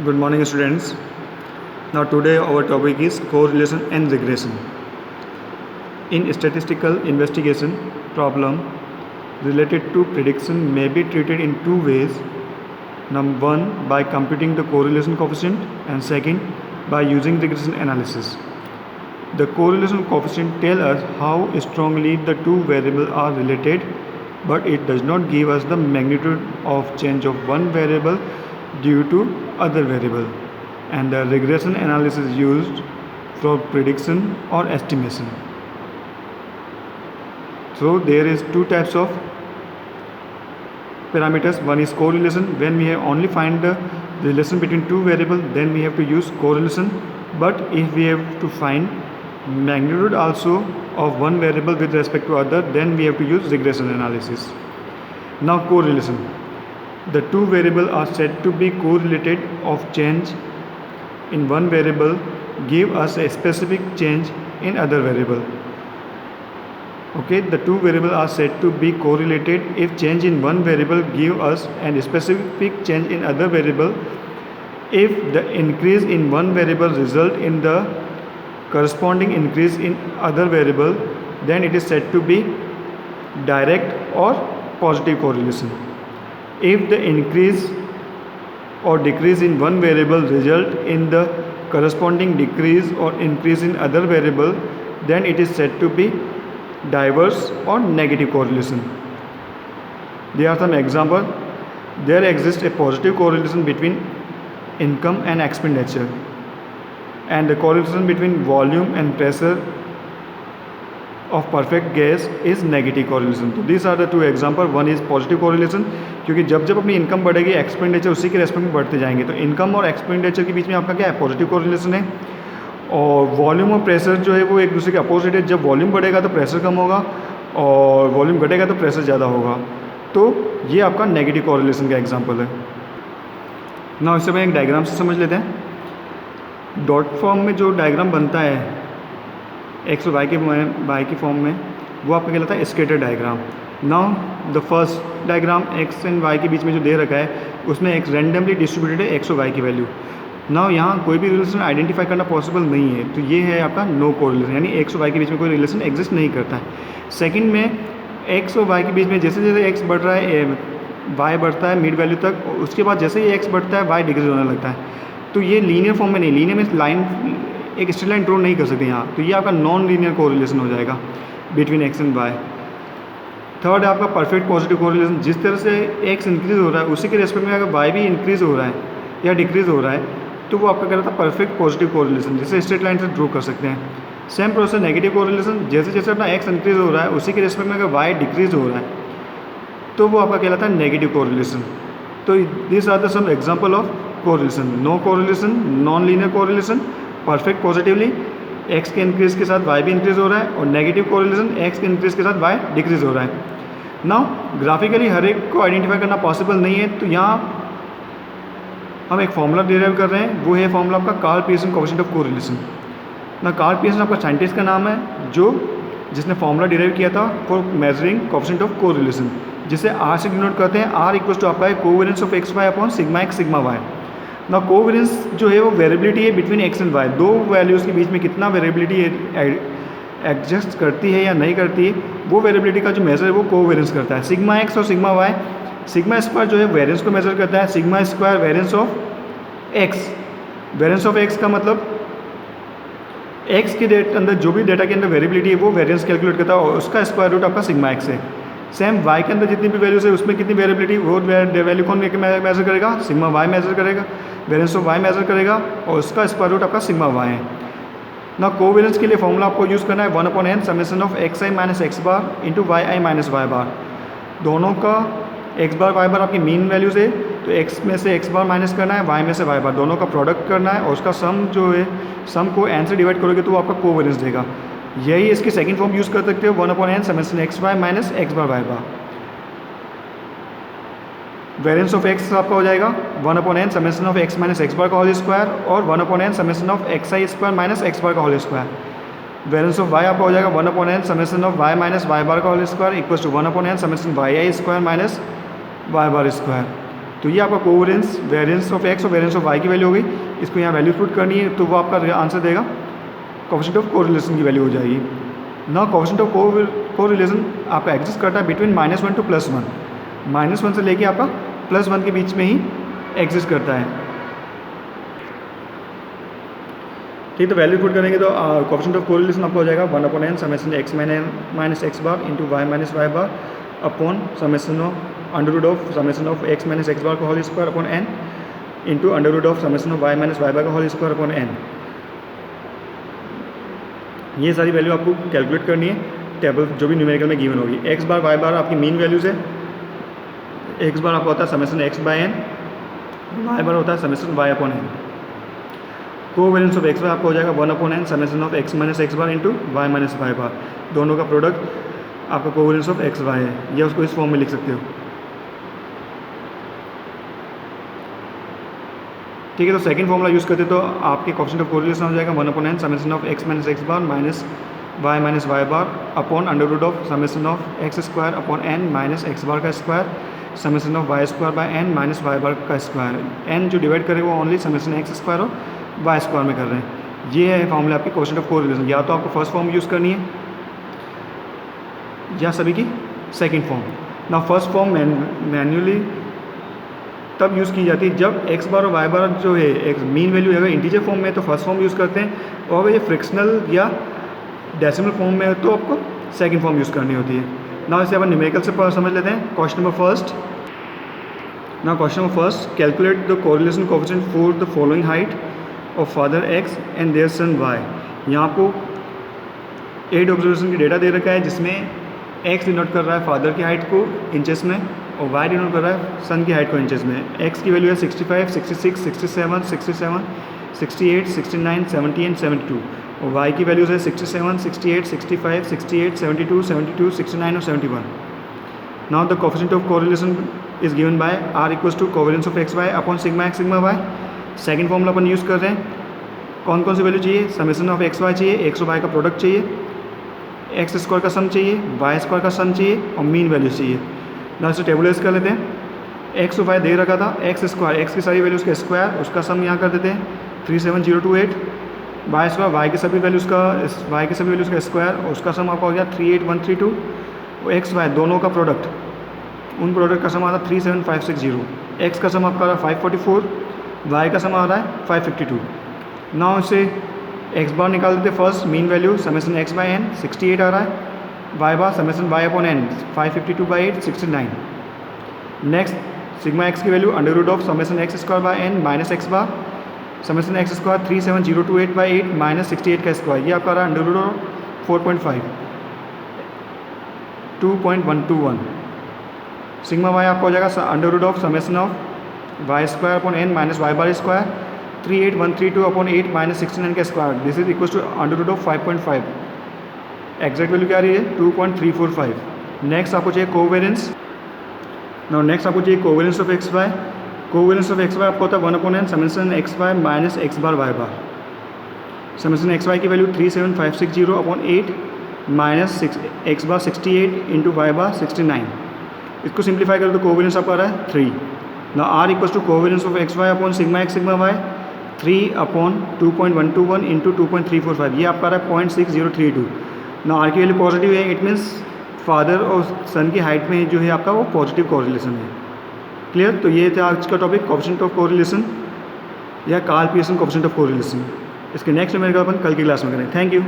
Good morning, students. Now, today our topic is correlation and regression. In statistical investigation, problem related to prediction may be treated in two ways. Number one, by computing the correlation coefficient, and second, by using regression analysis. The correlation coefficient tells us how strongly the two variables are related, but it does not give us the magnitude of change of one variable due to other variable, and the regression analysis used for prediction or estimation. So there is two types of parameters. One is correlation. When we have only find the relation between two variables, then we have to use correlation. But if we have to find magnitude also of one variable with respect to other, then we have to use regression analysis. Now, correlation. The two variables are said to be correlated of change in one variable give us a specific change in other variable. Okay, the two variables are said to be correlated if change in one variable give us a specific change in other variable. If the increase in one variable result in the corresponding increase in other variable, then it is said to be direct or positive correlation. If the increase or decrease in one variable result in the corresponding decrease or increase in other variable, then it is said to be diverse or negative correlation. There are some examples. There exists a positive correlation between income and expenditure, and the correlation between volume and pressure of perfect gas is negative correlation. So these are the two examples. One is positive correlation, क्योंकि जब जब अपनी income बढ़ेगी expenditure उसी के respect में बढ़ते जाएंगे, तो इनकम और एक्सपेंडिचर के बीच में आपका क्या है, पॉजिटिव कोरिलेशन है. और वॉल्यूम और प्रेशर जो है वो एक दूसरे के अपोजिट है. जब वॉल्यूम बढ़ेगा तो प्रेशर कम होगा, और वॉल्यूम घटेगा तो प्रेशर ज़्यादा होगा. तो ये आपका नेगेटिव कोरिलेशन का एग्जांपल है. ना इससे मैं एक डायग्राम से समझ लेते हैं. डॉट फॉर्म में जो डायग्राम बनता है एक्स और वाई की फॉर्म में, वो आपका कहलाता है scatter diagram. Now the first diagram X and Y के बीच में जो दे रखा है उसमें एक रैंडमली डिस्ट्रीब्यूटेड है एक्स और वाई की वैल्यू. नाउ यहाँ कोई भी रिलेशन आइडेंटिफाई करना पॉसिबल नहीं है, तो ये है आपका नो कोरिलेशन, यानी एक्स और वाई के बीच में कोई रिलेशन एग्जिस्ट नहीं करता है. सेकंड में एक्स और वाई के बीच में जैसे जैसे एक्स बढ़ रहा है वाई बढ़ता है मिड वैल्यू तक, उसके बाद जैसे ही एक्स बढ़ता है वाई डिक्रीज होने लगता है. तो ये लीनियर फॉर्म में नहीं, लीनियर में लाइन एक स्ट्रेट लाइन ड्रॉ नहीं कर सकते यहाँ, तो ये आपका नॉन लीनियर कोरिलेशन हो जाएगा between X and Y. Third है आपका परफेक्ट पॉजिटिव कोरिलेशन. जिस तरह से एक्स इंक्रीज़ हो रहा है उसी के रेस्पेक्ट में अगर वाई भी इंक्रीज़ हो रहा है या डिक्रीज़ हो रहा है, तो वो आपका कहलाता है परफेक्ट पॉजिटिव कोरिलेशन, जिसे स्ट्रेट लाइन से ड्रॉ कर सकते हैं. Same process negative correlation. जैसे जैसे अपना एक्स इंक्रीज़ हो रहा है उसी के रेस्पेक्ट में अगर वाई डिक्रीज़ हो रहा है, तो वो आपका कहलाता है नेगेटिव कोरिलेशन. तो this are the some example of correlation. No correlation, non linear correlation, perfect positively X के इंक्रीज़ के साथ वाई भी इंक्रीज़ हो रहा है, और नेगेटिव कोरिलेशन एक्स के इंक्रीज़ के साथ वाई डिक्रीज़ हो रहा है. नाउ ग्राफिकली हर एक को आइडेंटिफाई करना पॉसिबल नहीं है, तो यहाँ हम एक फॉर्मूला डिराइव कर रहे हैं. वो है फॉर्मूला आपका Karl Pearson coefficient of correlation. ना कार्ल पियर्सन आपका साइंटिस्ट का नाम है जिसने फॉर्मूला डिराइव किया था for measuring coefficient of correlation, जिसे आर से डिनोट करते हैं. आर इक्वल्स टू आपका है covariance of x Y upon sigma X sigma Y. ना कोवेरियंस जो है वो वेरिएबिलिटी है बिटवीन एक्स एंड वाई. दो वैल्यूज़ के बीच में कितना वेरिएबिलिटी एडजस्ट करती है या नहीं करती है, वो वेरिएबिलिटी का जो मेजर है वो कोवेरियंस करता है. सिग्मा एक्स और सिग्मा वाई, सिग्मा स्क्वायर जो है वेरियंस को मेजर करता है, sigma square variance of x. Variance of x का मतलब एक्स के अंदर जो भी डेटा के अंदर वेरिएबिलिटी है वो वेरियंस कैलकुलेट करता है, और उसका स्क्वायर रूट आपका सिग्मा एक्स है. सेम वाई के अंदर जितनी भी वैल्यूज है उसमें कितनी वेरिएबिलिटी, वो वैल्यू कौन मेजर करेगा, सिग्मा वाई मेजर करेगा, वेरियंस ऑफ वाई मेजर करेगा, और उसका स्क्वायर रूट आपका सिग्मा वाई है. ना कोवेरियंस के लिए फॉर्मूला आपको यूज़ करना है 1/n summation of x i minus x bar into y i minus y bar. दोनों का एक्स बार वाई बार आपकी मीन वैल्यूज़ है, तो एक्स में से एक्स बार माइनस करना है, वाई में से वाई बार, दोनों का प्रोडक्ट करना है, और उसका सम जो है सम को एन से डिवाइड करोगे तो वो आपका कोवेरियंस देगा. यही इसकी सेकंड फॉर्म यूज़ कर सकते हो 1/n summation x y minus x bar y bar. Variance of x आपका हो जाएगा 1/n summation of x minus x bar का होल स्क्वायर, और 1/n summation of x i square minus x bar का whole square. Variance of y आपका हो जाएगा 1/n summation of y minus y bar का whole square equals to 1/n summation y i square minus y bar square. तो ये आपका covariance variance of x और variance of Y की value हो गई। इसको यहाँ वैल्यू पुट करनी है तो वो आपका आंसर देगा कोएफिशिएंट ऑफ कोरिलेशन की वैल्यू हो जाएगी। ना कोएफिशिएंट ऑफ कोरिलेशन आपका एग्जिस्ट करता है बिटवीन -1 टू +1, -1 से लेके आपका +1 के बीच में ही एग्जिस्ट करता है। ठीक, तो वैल्यू पुट करेंगे तो कोएफिशिएंट ऑफ कोरिलेशन आपका हो जाएगा 1/n summation x minus x bar into y minus y bar upon summation of under root of summation of x minus x bar का whole square upon n into under root of summation of y minus y bar का whole square upon n। ये सारी value आपको calculate करनी है table जो भी numerical में गिवन होगी। x बार y बार आपकी मीन वैल्यूज है। x बार आपका होता है summation x by n, y bar होता है summation y upon n। Covariance of x bar आपका हो जाएगा 1/n summation of x minus x bar into y minus y bar. दोनों का प्रोडक्ट आपका कोवेरियंस ऑफ x y है, या उसको इस फॉर्म में लिख सकते हो। ठीक है, तो सेकंड फॉर्मूला यूज़ करते तो आपके कोएफिशिएंट ऑफ कोरिलेशन हो जाएगा 1/n summation of x minus x bar minus y minus y bar upon under root of summation of x square upon n minus x bar का square summation of y square by n minus y bar का square. n जो divide करे वो only summation x square और y square में कर रहे हैं। ये है फॉर्मूला आपकी कोएफिशिएंट ऑफ कोरिलेशन। या तो आपको फर्स्ट फॉर्म यूज़ करनी है या सभी की सेकंड फॉर्म। ना फर्स्ट फॉर्म मैन्युअली तब यूज़ की जाती है जब x बार और y बार जो है एक मीन वैल्यू अगर इंटीजर फॉर्म में है तो फर्स्ट फॉर्म यूज़ करते हैं, और अगर ये फ्रिक्शनल या डेसिमल फॉर्म में है तो आपको सेकंड फॉर्म यूज़ करनी होती है। ना इसे अपन न्यूमेरिकल से समझ लेते हैं। क्वेश्चन नंबर फर्स्ट, ना question number first, calculate the correlation coefficient for the following height of father x and their son y। यहाँ आपको 8 ऑब्जर्वेशन की डेटा दे रखा है जिसमें x डिनोट कर रहा है फादर की हाइट को इंचेस में और y डिनोट कर रहा है सन की हाइट को इंचेस में। x की वैल्यू है 65, 66, 67, 67, 68, 69, 70 एंड 72, और y की वैल्यूज है 67, 68, 65, 68, 72, 72, 69 और 71। Now the coefficient of correlation is given by r equals to covariance of x y upon sigma x sigma y। Second formula अपन यूज़ कर रहे हैं। कौन कौन सी वैल्यू चाहिए? समेशन ऑफ x y चाहिए, x और y का प्रोडक्ट चाहिए, x स्क्वायर का सम चाहिए, y स्क्वायर का सम चाहिए और मीन वैल्यू चाहिए। ना इसे टेबुलाइज कर लेते हैं। x और y दे रखा था, x स्क्वायर x की सारी वैल्यूज़ का स्क्वायर उसका सम यहाँ कर देते हैं 37028, y स्क्वायर y की सभी वैल्यूज़ का स्क्वायर उसका सम आपका हो गया 38132, और x y दोनों का प्रोडक्ट उन प्रोडक्ट का सम आ रहा है 37560। x का सम आपका आ रहा है 544, y का सम आ रहा है 552। नाउ इसे x बार निकाल देते first mean value summation x by n 68 आ रहा है, y bar summation y upon n 552/8 69। Next sigma x की value under root of summation x square by n minus x bar summation x square 37028/8 minus 68 का square. ये आपका आ रहा है under root of 4.5 2.121। Sigma y आपका हो जाएगा under root of summation of y square upon n minus y bar square 38132/8 minus 69 का square. This is equal to under root of 5.5। Exact value क्या आ रही है 2.345। नेक्स्ट आपको चाहिए कोवेरियंस। नाउ नेक्स्ट आपको चाहिए covariance of x y. Covariance of x y आपको होता है 1/n summation x y minus x bar y bar. Summation x y की value 37560/8 minus x bar 68 into y bar 69। इसको simplify करो तो covariance आपका आ रहा है 3। ना R equal to covariance of x Y upon sigma X sigma Y 3/2.121 into 2.345। ये आपका आ रहा है 0.6032। ना आर की वैल्यू पॉजिटिव है, इट मीन्स फादर और सन की हाइट में जो है आपका वो पॉजिटिव कोरिलेशन है। क्लियर? तो ये था आज का टॉपिक कोएफिशिएंट ऑफ कोरिलेशन या Karl Pearson coefficient of correlation. इसके नेक्स्ट में मेरे को अपन कल की क्लास में करें। Thank you.